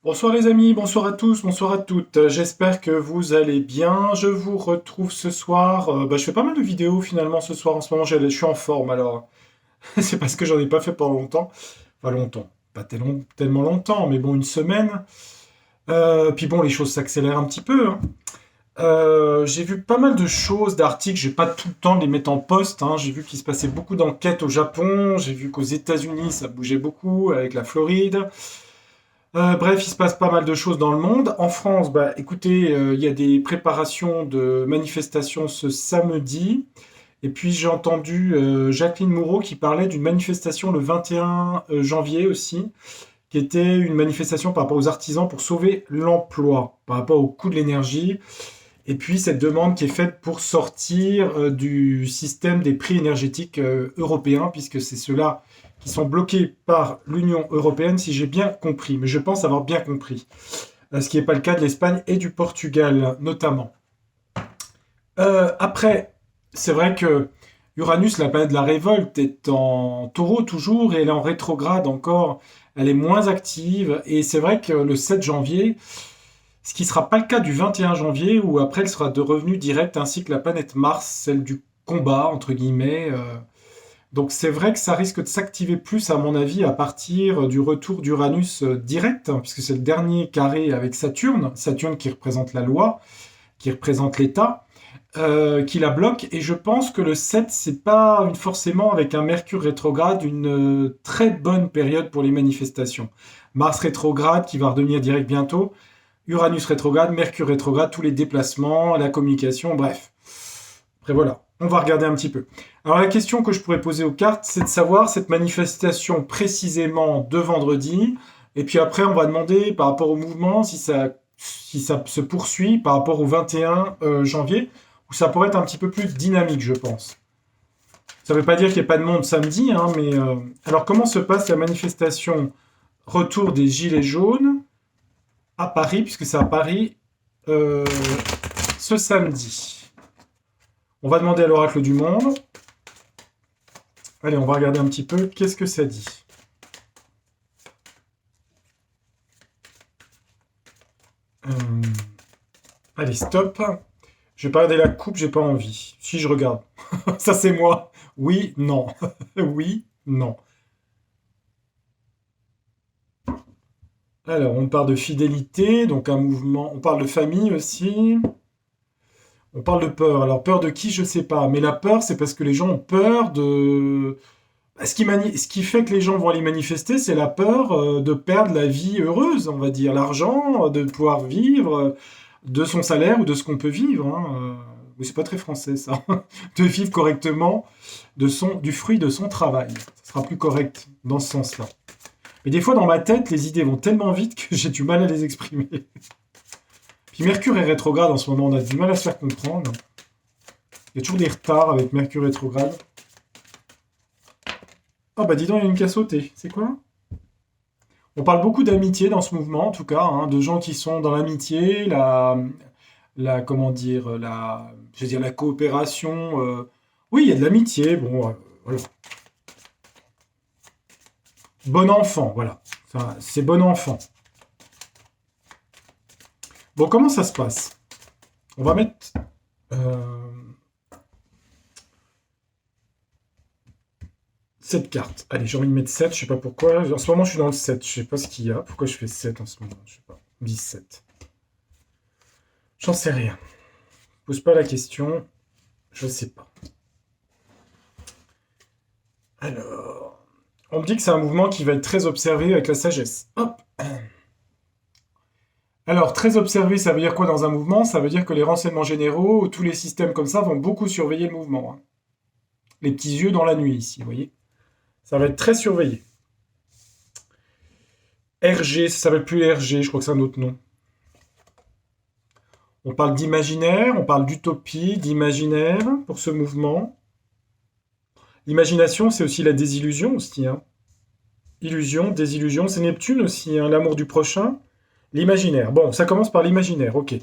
Bonsoir les amis, bonsoir à tous, bonsoir à toutes. J'espère que vous allez bien. Je vous retrouve ce soir. Je fais pas mal de vidéos finalement ce soir. En ce moment, je suis en forme alors. C'est parce que j'en ai pas fait pendant longtemps. Enfin longtemps, pas tellement longtemps, mais bon, une semaine. Puis bon, les choses s'accélèrent un petit peu, hein. J'ai vu pas mal de choses, d'articles. J'ai pas tout le temps de les mettre en poste, hein. J'ai vu qu'il se passait beaucoup d'enquêtes au Japon. J'ai vu qu'aux États-Unis, ça bougeait beaucoup avec la Floride. Bref, il se passe pas mal de choses dans le monde. En France, bah, écoutez, il y a des préparations de manifestations ce samedi. Et puis j'ai entendu Jacqueline Moreau qui parlait d'une manifestation le 21 janvier aussi, qui était une manifestation par rapport aux artisans pour sauver l'emploi, par rapport au coût de l'énergie. Et puis cette demande qui est faite pour sortir du système des prix énergétiques européens, puisque c'est ceux-là qui sont bloqués par l'Union européenne, si j'ai bien compris. Mais je pense avoir bien compris. Ce qui n'est pas le cas de l'Espagne et du Portugal, notamment. Après, c'est vrai que Uranus, la planète de la révolte, est en taureau toujours et elle est en rétrograde encore. Elle est moins active. Et c'est vrai que le 7 janvier, ce qui ne sera pas le cas du 21 janvier, où après elle sera de revenu direct, ainsi que la planète Mars, celle du combat, entre guillemets. Donc c'est vrai que ça risque de s'activer plus, à mon avis, à partir du retour d'Uranus direct, hein, puisque c'est le dernier carré avec Saturne, Saturne qui représente la loi, qui représente l'État, qui la bloque. Et je pense que le 7, c'est pas forcément avec un Mercure rétrograde une très bonne période pour les manifestations. Mars rétrograde qui va redevenir direct bientôt, Uranus rétrograde, Mercure rétrograde, tous les déplacements, la communication, bref. Après voilà, on va regarder un petit peu. Alors la question que je pourrais poser aux cartes, c'est de savoir cette manifestation précisément de vendredi, et puis après on va demander par rapport au mouvement si ça se poursuit par rapport au 21 janvier, où ça pourrait être un petit peu plus dynamique, je pense. Ça ne veut pas dire qu'il n'y a pas de monde samedi, hein, mais alors comment se passe la manifestation retour des Gilets jaunes à Paris, puisque c'est à Paris euh, ce samedi. On va demander à l'oracle du monde. Allez, on va regarder un petit peu qu'est-ce que ça dit. Euh, Allez, stop. Je vais pas regarder la coupe, j'ai pas envie. Si je regarde. Ça c'est moi. Oui, non. Oui, non. Alors, on parle de fidélité, donc un mouvement. On parle de famille aussi. On parle de peur. Alors, peur de qui, je sais pas. Mais la peur, c'est parce que les gens ont peur de. Ce qui fait que les gens vont aller manifester, c'est la peur de perdre la vie heureuse, on va dire, l'argent, de pouvoir vivre de son salaire ou de ce qu'on peut vivre, hein. Mais c'est pas très français ça. De vivre correctement du fruit de son travail. Ça sera plus correct dans ce sens-là. Mais des fois, dans ma tête, les idées vont tellement vite que j'ai du mal à les exprimer. Puis Mercure est rétrograde en ce moment, on a du mal à se faire comprendre. Il y a toujours des retards avec Mercure rétrograde. Ah bah dis donc, il y a une qui a sauté. C'est quoi? On parle beaucoup d'amitié dans ce mouvement, en tout cas, hein, de gens qui sont dans l'amitié, comment dire, je veux dire, la coopération. Oui, il y a de l'amitié, bon, voilà. Bon enfant, voilà. Enfin, c'est bon enfant. Bon, comment ça se passe? On va mettre euh, cette carte. Allez, j'ai envie de mettre 7. Je sais pas pourquoi. En ce moment, je suis dans le 7. Je sais pas ce qu'il y a. Pourquoi je fais 7 en ce moment? Je sais pas. 17. J'en sais rien. Pose pas la question. Je sais pas. Alors, on me dit que c'est un mouvement qui va être très observé avec la sagesse. Hop. Alors, très observé, ça veut dire quoi dans un mouvement? Ça veut dire que les renseignements généraux, ou tous les systèmes comme ça, vont beaucoup surveiller le mouvement, hein. Les petits yeux dans la nuit ici, vous voyez? Ça va être très surveillé. RG, ça s'appelle plus RG, je crois que c'est un autre nom. On parle d'imaginaire, on parle d'utopie, d'imaginaire pour ce mouvement. L'imagination, c'est aussi la désillusion aussi, hein. Illusion, désillusion, c'est Neptune aussi, hein, l'amour du prochain. L'imaginaire. Bon, ça commence par l'imaginaire, ok.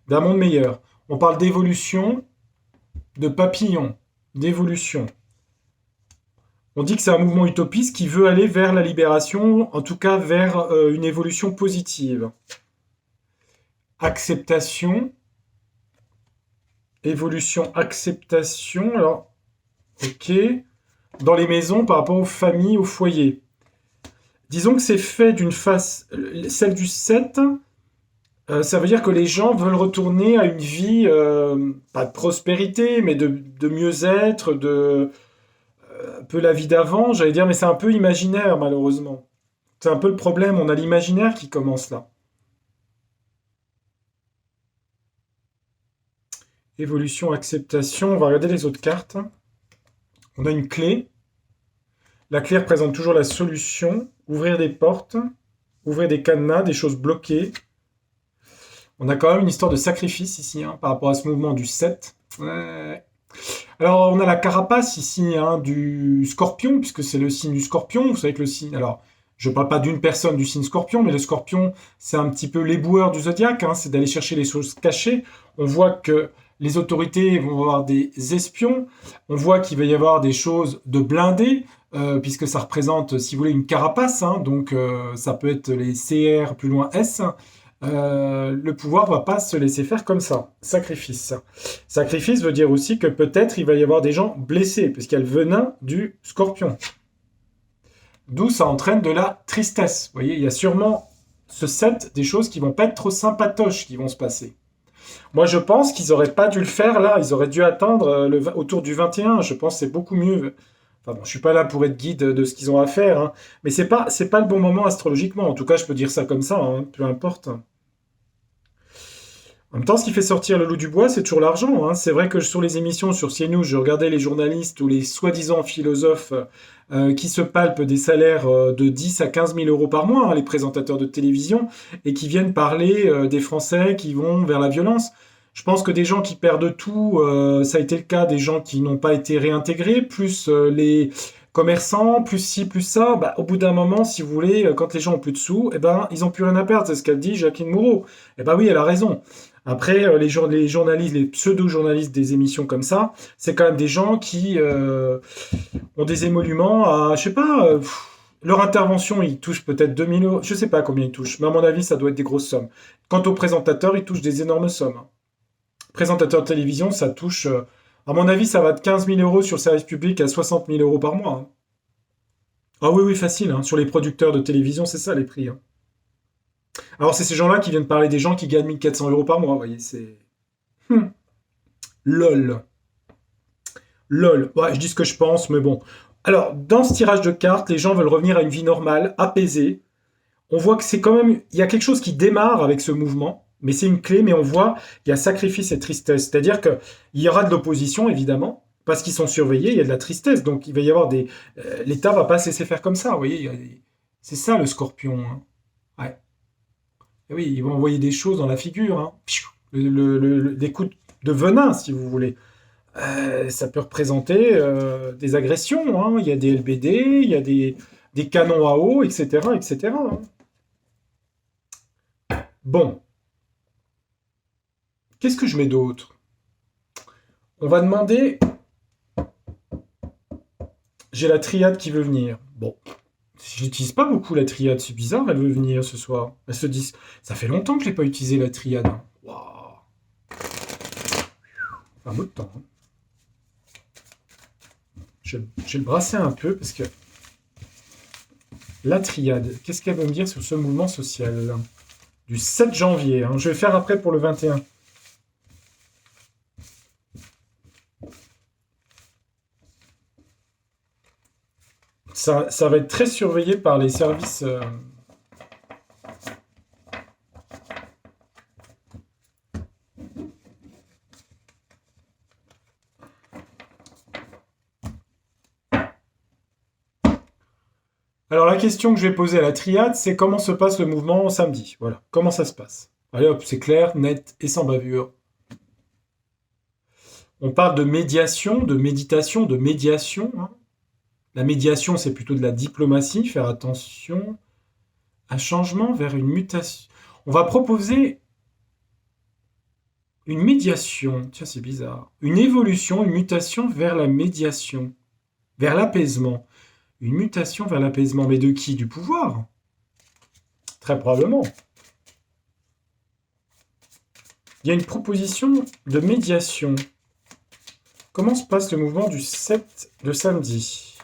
D'un monde meilleur. On parle d'évolution, de papillon, d'évolution. On dit que c'est un mouvement utopiste qui veut aller vers la libération, en tout cas vers une évolution positive. Acceptation, évolution, acceptation. Alors, ok. Dans les maisons par rapport aux familles, aux foyers. Disons que c'est fait d'une face, celle du 7. Ça veut dire que les gens veulent retourner à une vie, pas de prospérité, mais de mieux-être, un peu la vie d'avant, j'allais dire, mais c'est un peu imaginaire, malheureusement. C'est un peu le problème, on a l'imaginaire qui commence là. Évolution, acceptation, on va regarder les autres cartes. On a une clé. La clé représente toujours la solution. Ouvrir des portes, ouvrir des cadenas, des choses bloquées. On a quand même une histoire de sacrifice ici, hein, par rapport à ce mouvement du 7. Ouais. Alors, on a la carapace ici, hein, du scorpion, puisque c'est le signe du scorpion. Vous savez que le signe. Alors, je ne parle pas d'une personne du signe scorpion, mais le scorpion, c'est un petit peu l'éboueur du zodiaque, hein, c'est d'aller chercher les choses cachées. On voit que les autorités vont avoir des espions. On voit qu'il va y avoir des choses de blindés, puisque ça représente, si vous voulez, une carapace. Hein, donc, ça peut être les CR plus loin S. Le pouvoir ne va pas se laisser faire comme ça. Sacrifice. Sacrifice veut dire aussi que peut-être il va y avoir des gens blessés, puisqu'il y a le venin du scorpion. D'où ça entraîne de la tristesse. Vous voyez, il y a sûrement ce set des choses qui vont pas être trop sympatoches qui vont se passer. Moi, je pense qu'ils auraient pas dû le faire là. Ils auraient dû attendre autour du 21. Je pense que c'est beaucoup mieux. Enfin bon, je suis pas là pour être guide de ce qu'ils ont à faire, hein. Mais c'est pas le bon moment astrologiquement. En tout cas, je peux dire ça comme ça, hein, peu importe. En même temps, ce qui fait sortir le loup du bois, c'est toujours l'argent, hein. C'est vrai que sur les émissions sur CNews, je regardais les journalistes ou les soi-disant philosophes qui se palpent des salaires de 10 à 15 000 euros par mois, hein, les présentateurs de télévision, et qui viennent parler des Français qui vont vers la violence. Je pense que des gens qui perdent tout, ça a été le cas des gens qui n'ont pas été réintégrés, plus les commerçants, plus ci, plus ça. Bah, au bout d'un moment, si vous voulez, quand les gens ont plus de sous, eh ben, ils ont plus rien à perdre. C'est ce qu'a dit Jacqueline Moreau. Eh ben oui, elle a raison. Après, les journalistes, les pseudo-journalistes des émissions comme ça, c'est quand même des gens qui ont des émoluments à, je sais pas, leur intervention, ils touchent peut-être 2000 euros, je sais pas combien ils touchent, mais à mon avis, ça doit être des grosses sommes. Quant aux présentateurs, ils touchent des énormes sommes, hein. Présentateur de télévision, ça touche, à mon avis, ça va de 15 000 euros sur le service public à 60 000 euros par mois, hein. Ah oui, oui, facile, hein. Sur les producteurs de télévision, c'est ça les prix, hein. Alors, c'est ces gens-là qui viennent parler des gens qui gagnent 1400 euros par mois, vous voyez, c'est... Hmm. LOL. LOL. Ouais, je dis ce que je pense, mais bon. Alors, dans ce tirage de cartes, les gens veulent revenir à une vie normale, apaisée. On voit que c'est quand même... Il y a quelque chose qui démarre avec ce mouvement, mais c'est une clé, mais on voit qu'il y a sacrifice et tristesse. C'est-à-dire qu'il y aura de l'opposition, évidemment, parce qu'ils sont surveillés, il y a de la tristesse. Donc, il va y avoir des... L'État va pas se laisser faire comme ça, vous voyez. C'est ça, le scorpion, hein. Ouais. Et oui, ils vont envoyer des choses dans la figure, hein. Pfiou. Des coups de venin, si vous voulez. Ça peut représenter des agressions, hein. Il y a des LBD, il y a des canons à eau, etc., etc., hein. Bon, qu'est-ce que je mets d'autre? On va demander... J'ai la triade qui veut venir. Bon, j'utilise pas beaucoup la triade, c'est bizarre, elle veut venir ce soir. Elle se dit... Ça fait longtemps que je n'ai pas utilisé la triade, hein. Waouh. Un mot de temps, hein. Je vais le brasser un peu parce que la triade, qu'est-ce qu'elle veut me dire sur ce mouvement social du 7 janvier, hein. Je vais faire après pour le 21. Ça va être très surveillé par les services. Alors la question que je vais poser à la triade, c'est comment se passe le mouvement samedi. Voilà, comment ça se passe. Allez hop, c'est clair, net et sans bavure. On parle de médiation, de méditation, de médiation, hein. La médiation, c'est plutôt de la diplomatie, faire attention. Un changement vers une mutation. On va proposer une médiation. Tiens, c'est bizarre. Une évolution, une mutation vers la médiation, vers l'apaisement. Une mutation vers l'apaisement. Mais de qui? Du pouvoir? Très probablement. Il y a une proposition de médiation. Comment se passe le mouvement du 7 de samedi?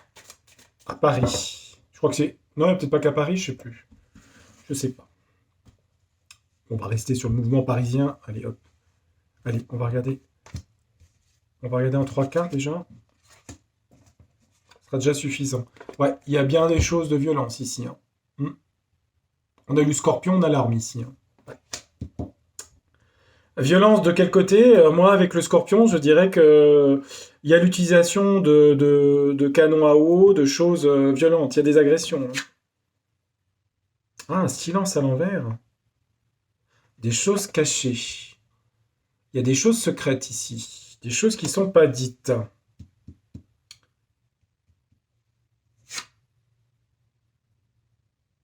À Paris. Je crois que c'est... Non, peut-être pas qu'à Paris, je sais plus. Je sais pas. On va rester sur le mouvement parisien. Allez, hop. Allez, on va regarder. On va regarder en 3/4 déjà. Ce sera déjà suffisant. Ouais, il y a bien des choses de violence ici. Hein. On a eu le scorpion, on a l'arme ici. Hein. Violence de quel côté? Moi, avec le scorpion, je dirais que il y a l'utilisation de canons à eau, de choses violentes. Il y a des agressions. Hein. Ah, un silence à l'envers. Des choses cachées. Il y a des choses secrètes ici. Des choses qui ne sont pas dites.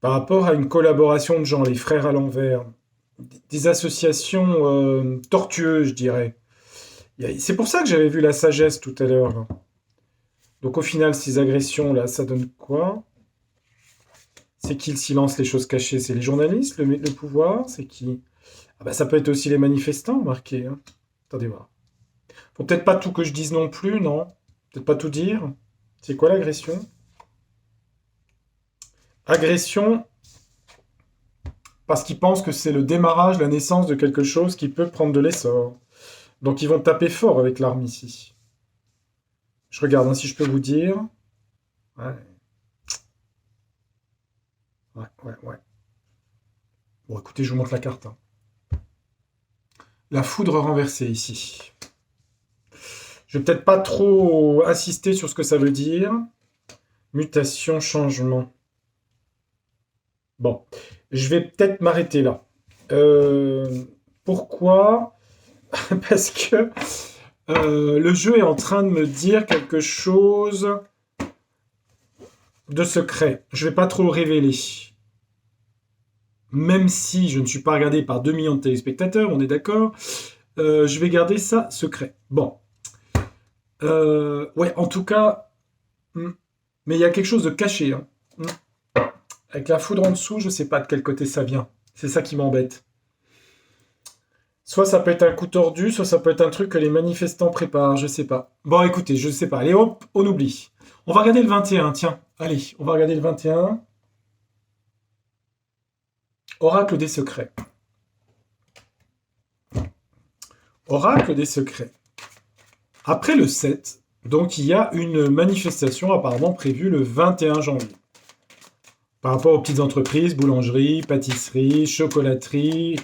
Par rapport à une collaboration de gens, les frères à l'envers. Des associations tortueuses, je dirais. C'est pour ça que j'avais vu la sagesse tout à l'heure. Là. Donc au final, ces agressions-là, ça donne quoi? C'est qui le silence, les choses cachées? C'est les journalistes, le pouvoir? C'est qui? Ah bah ça peut être aussi les manifestants, marqués. Hein. Attendez voir. Faut peut-être pas tout que je dise non plus, non? Peut-être pas tout dire. C'est quoi l'agression? Agression parce qu'ils pensent que c'est le démarrage, la naissance de quelque chose qui peut prendre de l'essor. Donc ils vont taper fort avec l'arme ici. Je regarde hein, si je peux vous dire. Ouais, ouais. Bon, écoutez, je vous montre la carte. Hein. La foudre renversée ici. Je vais peut-être pas trop insister sur ce que ça veut dire. Mutation, changement. Bon, je vais peut-être m'arrêter là. Pourquoi? Parce que le jeu est en train de me dire quelque chose de secret. Je vais pas trop le révéler. Même si je ne suis pas regardé par 2 millions de téléspectateurs, on est d'accord, je vais garder ça secret. Bon. Ouais, en tout cas, mais il y a quelque chose de caché. Hein. Avec la foudre en dessous, je sais pas de quel côté ça vient. C'est ça qui m'embête. Soit ça peut être un coup tordu, soit ça peut être un truc que les manifestants préparent, je sais pas. Bon, écoutez, je sais pas. Allez, hop, on oublie. On va regarder le 21, tiens. Allez, on va regarder le 21. Oracle des secrets. Oracle des secrets. Après le 7, donc il y a une manifestation apparemment prévue le 21 janvier. Par rapport aux petites entreprises, boulangeries, pâtisseries, chocolateries,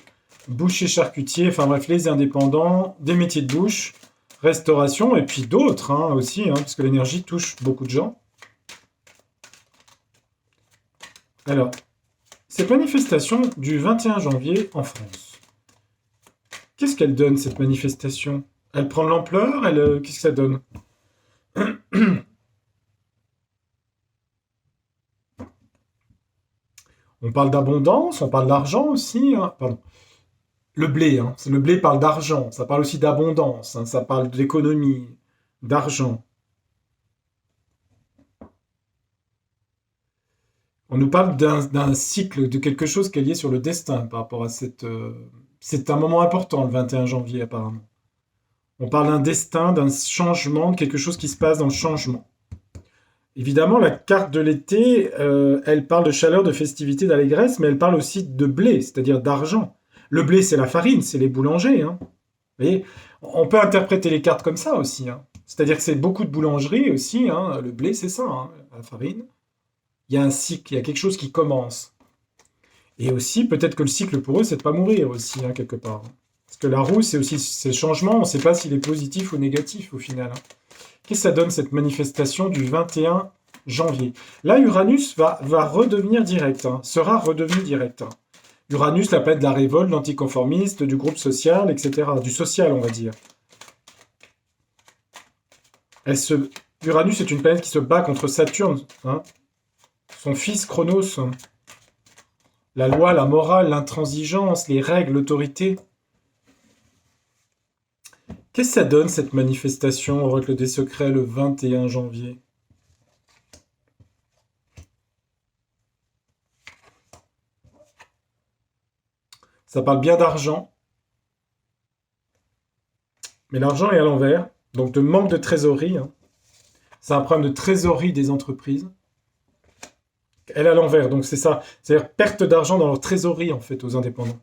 bouchers charcutiers, enfin bref, les indépendants, des métiers de bouche, restauration, et puis d'autres hein, aussi, hein, parce que l'énergie touche beaucoup de gens. Alors, cette manifestation du 21 janvier en France, qu'est-ce qu'elle donne, cette manifestation? Elle prend de l'ampleur? Qu'est-ce que ça donne? On parle d'abondance, on parle d'argent aussi. Hein. Pardon. Le blé, hein. Le blé parle d'argent, ça parle aussi d'abondance, hein. Ça parle d'économie, d'argent. On nous parle d'un cycle, de quelque chose qui est lié sur le destin par rapport à cette... c'est un moment important, le 21 janvier apparemment. On parle d'un destin, d'un changement, de quelque chose qui se passe dans le changement. Évidemment, la carte de l'été, elle parle de chaleur, de festivité, d'allégresse, mais elle parle aussi de blé, c'est-à-dire d'argent. Le blé, c'est la farine, c'est les boulangers. Hein. Vous voyez, on peut interpréter les cartes comme ça aussi. Hein. C'est-à-dire que c'est beaucoup de boulangeries aussi. Hein. Le blé, c'est ça, hein, la farine. Il y a un cycle, il y a quelque chose qui commence. Et aussi, peut-être que le cycle pour eux, c'est de pas mourir aussi, hein, quelque part. Parce que la roue, c'est aussi ce changement, on ne sait pas s'il est positif ou négatif au final. Hein. Qu'est-ce que ça donne cette manifestation du 21 janvier? Là, Uranus va redevenir direct, hein, sera redevenu direct. Hein. Uranus, la planète de la révolte, l'anticonformiste, du groupe social, etc. Du social, on va dire. Uranus est une planète qui se bat contre Saturne, hein, son fils Chronos. La loi, la morale, l'intransigeance, les règles, l'autorité. Qu'est-ce que ça donne cette manifestation, Oracle des secrets, le 21 janvier? Ça parle bien d'argent, mais l'argent est à l'envers, donc de manque de trésorerie, hein. C'est un problème de trésorerie des entreprises. Elle est à l'envers, donc c'est ça. C'est-à-dire perte d'argent dans leur trésorerie, en fait, aux indépendants.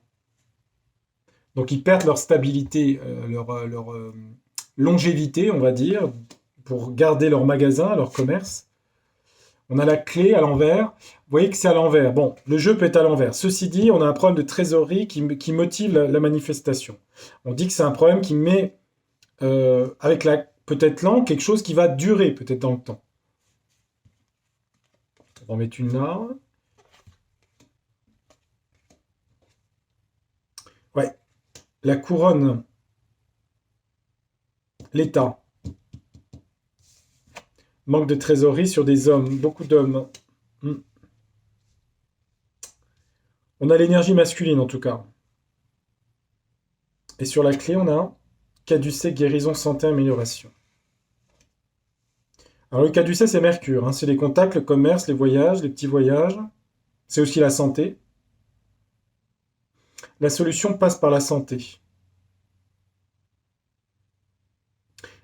Donc ils perdent leur stabilité, leur longévité, on va dire, pour garder leur magasin, leur commerce. On a la clé à l'envers. Vous voyez que c'est à l'envers. Bon, le jeu peut être à l'envers. Ceci dit, on a un problème de trésorerie qui motive la manifestation. On dit que c'est un problème qui met, avec la peut-être lent, quelque chose qui va durer peut-être dans le temps. On va en mettre une là. Ouais, la couronne, l'État. Manque de trésorerie sur des hommes, beaucoup d'hommes. Hmm. On a l'énergie masculine en tout cas. Et sur la clé, on a caducée, guérison, santé, amélioration. Alors le caducée, c'est Mercure, hein. C'est les contacts, le commerce, les voyages, les petits voyages. C'est aussi la santé. La solution passe par la santé.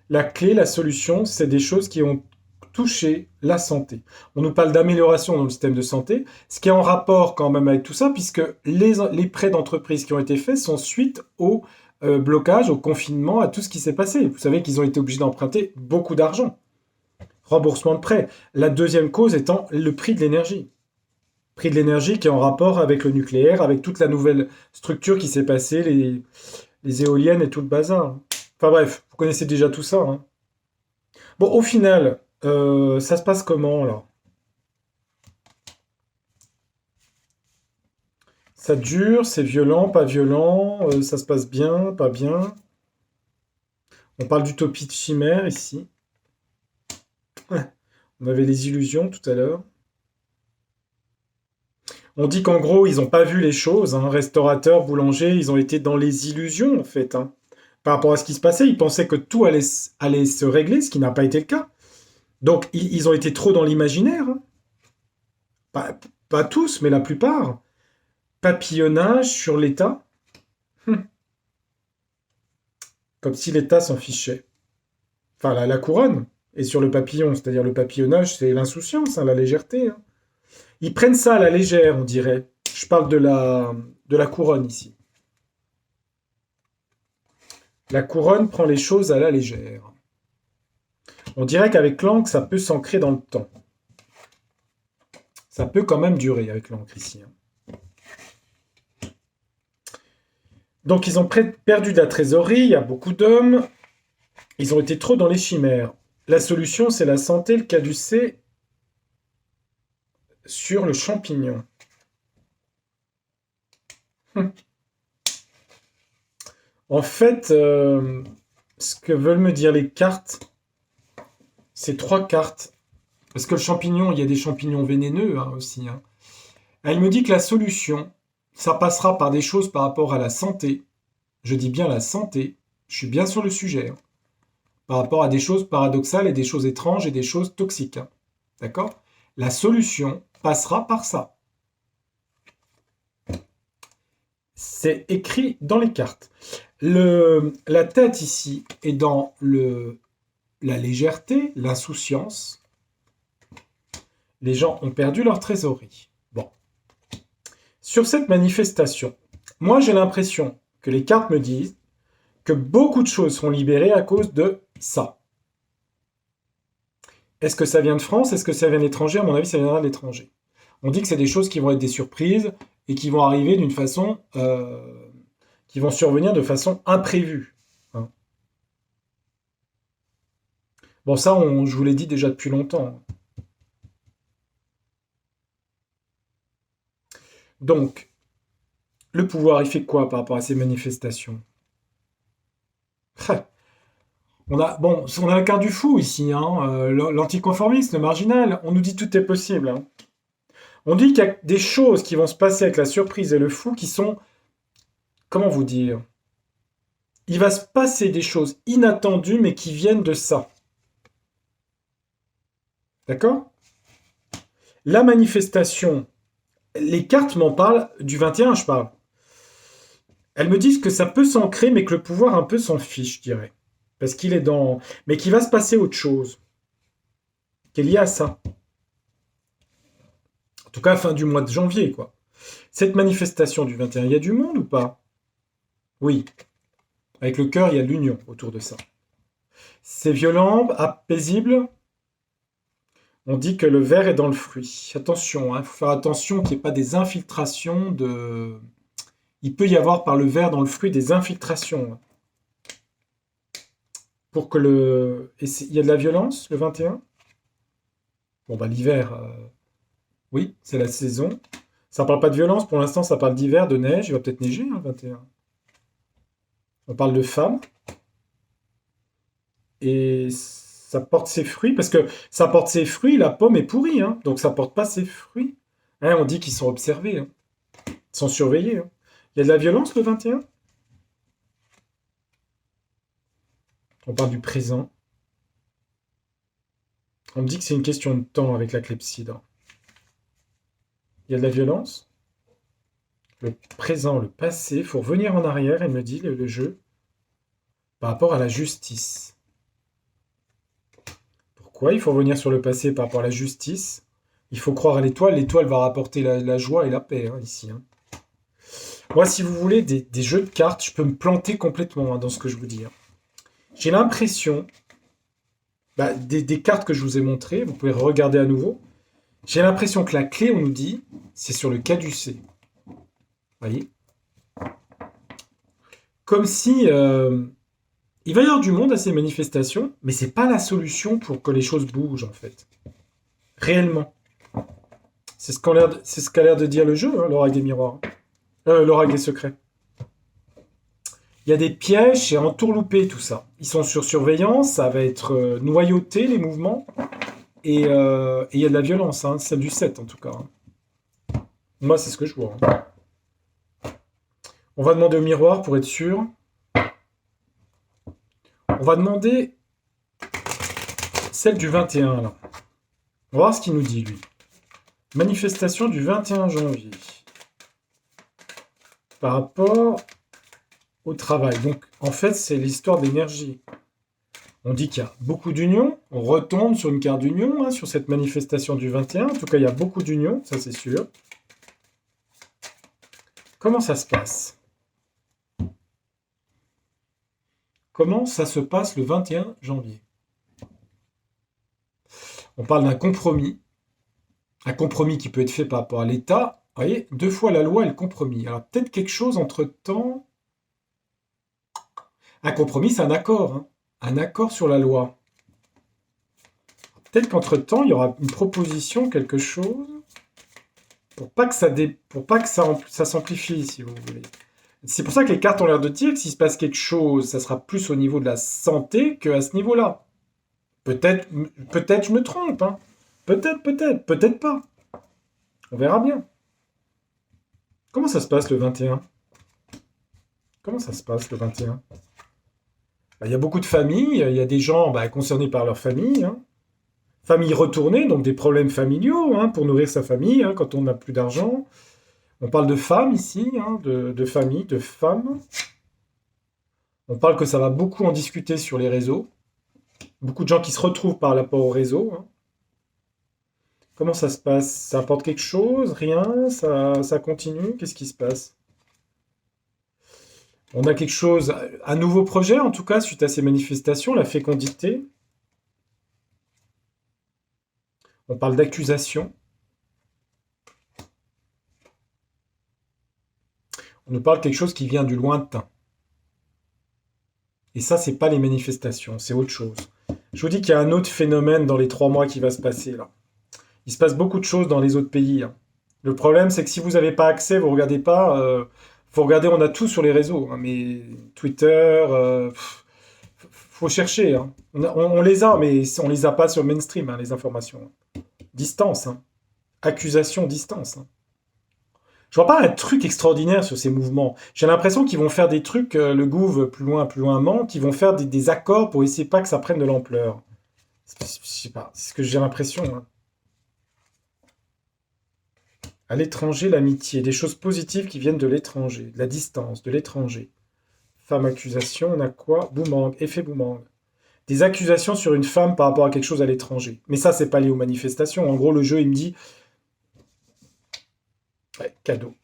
La clé, la solution, c'est des choses qui ont touché la santé. On nous parle d'amélioration dans le système de santé, ce qui est en rapport quand même avec tout ça, puisque les prêts d'entreprise qui ont été faits sont suite au blocage, au confinement, à tout ce qui s'est passé. Vous savez qu'ils ont été obligés d'emprunter beaucoup d'argent. Remboursement de prêts. La deuxième cause étant le prix de l'énergie. Prix de l'énergie qui est en rapport avec le nucléaire, avec toute la nouvelle structure qui s'est passée, les éoliennes et tout le bazar. Enfin bref, vous connaissez déjà tout ça, hein. Bon, au final, ça se passe comment là? Ça dure, c'est violent, pas violent, ça se passe bien, pas bien. On parle d'utopie de chimère ici. Ouais. On avait les illusions tout à l'heure. On dit qu'en gros, ils n'ont pas vu les choses, hein. Restaurateurs, boulangers, ils ont été dans les illusions en fait, hein. Par rapport à ce qui se passait, ils pensaient que tout allait se régler, ce qui n'a pas été le cas. Donc, ils ont été trop dans l'imaginaire, hein. Pas tous, mais la plupart. Papillonnage sur l'État, comme si l'État s'en fichait. Enfin, la couronne est sur le papillon, c'est-à-dire le papillonnage, c'est l'insouciance, hein, la légèreté, hein. Ils prennent ça à la légère, on dirait. Je parle de la couronne ici. La couronne prend les choses à la légère. On dirait qu'avec l'encre, ça peut s'ancrer dans le temps. Ça peut quand même durer avec l'encre ici, hein. Donc ils ont perdu de la trésorerie, il y a beaucoup d'hommes, ils ont été trop dans les chimères. La solution, c'est la santé, le caducée sur le champignon. En fait, ce que veulent me dire les cartes, c'est 3 cartes. Parce que le champignon, il y a des champignons vénéneux, hein, aussi, hein. Elle me dit que la solution, ça passera par des choses par rapport à la santé. Je dis bien la santé. Je suis bien sur le sujet, hein. Par rapport à des choses paradoxales et des choses étranges et des choses toxiques, hein. D'accord? La solution passera par ça. C'est écrit dans les cartes. La tête ici est dans la légèreté, l'insouciance. Les gens ont perdu leur trésorerie. Bon. Sur cette manifestation, moi j'ai l'impression que les cartes me disent que beaucoup de choses seront libérées à cause de ça. Est-ce que ça vient de France? Est-ce que ça vient de l'étranger? À mon avis, ça viendra de l'étranger. On dit que c'est des choses qui vont être des surprises et qui vont arriver d'une façon, qui vont survenir de façon imprévue, hein. Bon, ça, je vous l'ai dit déjà depuis longtemps. Donc, le pouvoir, il fait quoi par rapport à ces manifestations? On a la carte du fou ici, hein, l'anticonformiste, le marginal. On nous dit tout est possible, hein. On dit qu'il y a des choses qui vont se passer avec la surprise et le fou qui sont, comment vous dire? Il va se passer des choses inattendues mais qui viennent de ça. D'accord? La manifestation, les cartes m'en parlent du 21, je parle. Elles me disent que ça peut s'ancrer, mais que le pouvoir un peu s'en fiche, je dirais. Parce qu'il est dans... Mais qu'il va se passer autre chose, qui est lié à ça. En tout cas, fin du mois de janvier, quoi. Cette manifestation du 21, il y a du monde ou pas? Oui. Avec le cœur, il y a l'union autour de ça. C'est violent, paisible. On dit que le ver est dans le fruit. Attention, il faut faire attention qu'il n'y ait pas des infiltrations de... Il peut y avoir par le ver dans le fruit des infiltrations, hein. Pour que le... Il y a de la violence, le 21? Bon, bah l'hiver, oui, c'est la saison. Ça parle pas de violence, pour l'instant, ça parle d'hiver, de neige. Il va peut-être neiger, hein, le 21. On parle de femmes. Et ça porte ses fruits, parce que ça porte ses fruits, la pomme est pourrie, hein, donc ça porte pas ses fruits. Hein, on dit qu'ils sont observés, hein, ils sont surveillés, hein. Il y a de la violence le 21. On parle du présent. On me dit que c'est une question de temps avec la clepsydre. Il y a de la violence. Le présent, le passé, il faut revenir en arrière, elle me dit, le jeu, par rapport à la justice. Pourquoi il faut revenir sur le passé par rapport à la justice? Il faut croire à l'étoile. L'étoile va rapporter la joie et la paix, hein, ici, hein. Moi, si vous voulez des jeux de cartes, je peux me planter complètement, hein, dans ce que je vous dis, hein. J'ai l'impression, bah, des cartes que je vous ai montrées, vous pouvez regarder à nouveau. J'ai l'impression que la clé, on nous dit, c'est sur le caducée. Vous voyez? Comme si il va y avoir du monde à ces manifestations, mais c'est pas la solution pour que les choses bougent, en fait. Réellement. C'est ce qu'a l'air de dire le jeu, hein, l'oracle des miroirs. L'oracle des secrets. Il y a des pièges, c'est entourloupé tout ça. Ils sont sur surveillance, ça va être noyauté les mouvements. Et il y a de la violence, hein, celle du 7 en tout cas, hein. Moi, c'est ce que je vois, hein. On va demander au miroir pour être sûr. On va demander celle du 21 là. On va voir ce qu'il nous dit lui. Manifestation du 21 janvier. Par rapport au travail. Donc, en fait, c'est l'histoire d'énergie. On dit qu'il y a beaucoup d'union. On retombe sur une carte d'union, hein, sur cette manifestation du 21. En tout cas, il y a beaucoup d'union, ça c'est sûr. Comment ça se passe? Comment ça se passe le 21 janvier? On parle d'un compromis. Un compromis qui peut être fait par rapport à l'État. Vous voyez, 2 fois la loi et le compromis. Alors, peut-être quelque chose entre-temps. Un compromis, c'est un accord, hein. Un accord sur la loi. Peut-être qu'entre-temps, il y aura une proposition, quelque chose, pour pas que ça s'amplifie, si vous voulez. C'est pour ça que les cartes ont l'air de dire que s'il se passe quelque chose, ça sera plus au niveau de la santé qu'à ce niveau-là. Peut-être je me trompe, hein. Peut-être pas. On verra bien. Comment ça se passe le 21? Comment ça se passe le 21? Bah, il y a beaucoup de familles, il y a des gens concernés par leur famille, hein. Famille retournée, donc des problèmes familiaux, hein, pour nourrir sa famille, hein, quand on n'a plus d'argent. On parle de femmes ici, hein, de famille, de femmes. On parle que ça va beaucoup en discuter sur les réseaux. Beaucoup de gens qui se retrouvent par rapport au réseau, hein. Comment ça se passe? Ça apporte quelque chose? Rien? Ça continue? Qu'est-ce qui se passe? On a quelque chose, un nouveau projet en tout cas, suite à ces manifestations, la fécondité. On parle d'accusation. On nous parle de quelque chose qui vient du lointain. Et ça, c'est pas les manifestations, c'est autre chose. Je vous dis qu'il y a un autre phénomène dans les 3 mois qui va se passer là. Il se passe beaucoup de choses dans les autres pays, hein. Le problème, c'est que si vous n'avez pas accès, vous ne regardez pas. Faut regarder, on a tout sur les réseaux, hein, mais Twitter, faut chercher, hein. On les a, mais on les a pas sur le mainstream, hein, les informations. Distance, hein. Accusation, distance, hein. Je vois pas un truc extraordinaire sur ces mouvements. J'ai l'impression qu'ils vont faire des trucs, le Gouv plus loin ment, qu'ils vont faire des accords pour essayer pas que ça prenne de l'ampleur. Je sais pas, c'est ce que j'ai l'impression, hein. À l'étranger, l'amitié, des choses positives qui viennent de l'étranger, de la distance, de l'étranger. Femme accusation, on a quoi? Boomerang, effet boomerang. Des accusations sur une femme par rapport à quelque chose à l'étranger. Mais ça, c'est pas lié aux manifestations. En gros, le jeu, il me dit, ouais, cadeau.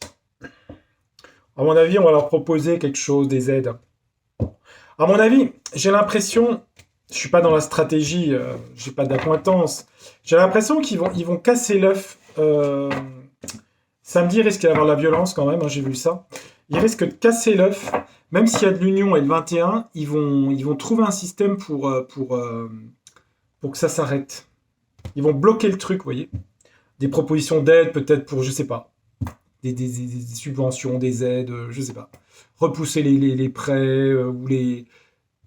À mon avis, on va leur proposer quelque chose, des aides. À mon avis, j'ai l'impression, je suis pas dans la stratégie, j'ai pas d'accointance. J'ai l'impression qu'ils vont casser l'œuf. Samedi, il risque d'y avoir la violence quand même, hein, j'ai vu ça. Ils risquent de casser l'œuf, même s'il y a de l'union et le 21, ils vont trouver un système pour que ça s'arrête. Ils vont bloquer le truc, vous voyez. Des propositions d'aide, peut-être pour, je sais pas, des subventions, des aides, je sais pas. Repousser les prêts ou les.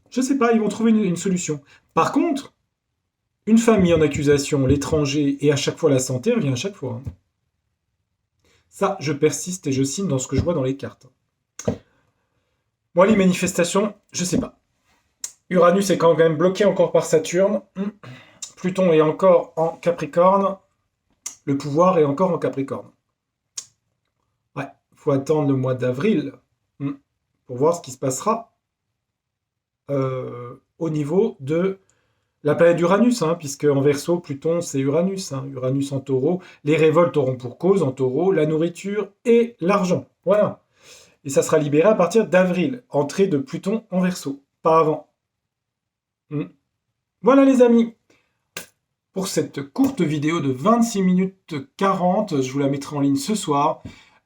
Je sais pas, ils vont trouver une solution. Par contre, une femme mise en accusation, l'étranger et à chaque fois la santé revient à chaque fois, hein. Ça, je persiste et je signe dans ce que je vois dans les cartes. Moi, les manifestations, je sais pas. Uranus est quand même bloqué encore par Saturne. Pluton est encore en Capricorne. Le pouvoir est encore en Capricorne. Ouais, faut attendre le mois d'avril pour voir ce qui se passera au niveau de la planète Uranus, hein, puisque en Verseau, Pluton, c'est Uranus. Hein, Uranus en Taureau. Les révoltes auront pour cause en Taureau la nourriture et l'argent. Voilà. Et ça sera libéré à partir d'avril. Entrée de Pluton en Verseau. Pas avant. Voilà les amis. Pour cette courte vidéo de 26 minutes 40, je vous la mettrai en ligne ce soir.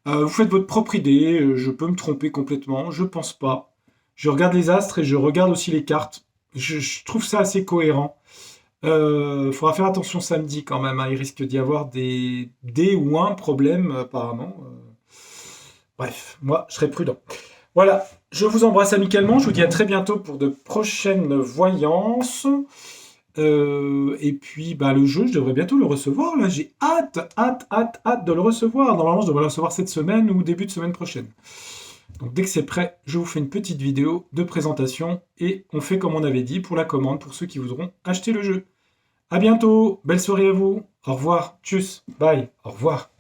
Vous faites votre propre idée, je peux me tromper complètement, je pense pas. Je regarde les astres et je regarde aussi les cartes. Je trouve ça assez cohérent. Faudra faire attention samedi quand même, hein. Il risque d'y avoir des ou un problème apparemment. Bref, moi je serai prudent. Voilà, je vous embrasse amicalement, je vous dis à très bientôt pour de prochaines voyances. Et puis le jeu, je devrais bientôt le recevoir. Là, j'ai hâte de le recevoir. Normalement, je devrais le recevoir cette semaine ou début de semaine prochaine. Donc dès que c'est prêt, je vous fais une petite vidéo de présentation et on fait comme on avait dit pour la commande pour ceux qui voudront acheter le jeu. À bientôt, belle soirée à vous. Au revoir, tchuss, bye, au revoir.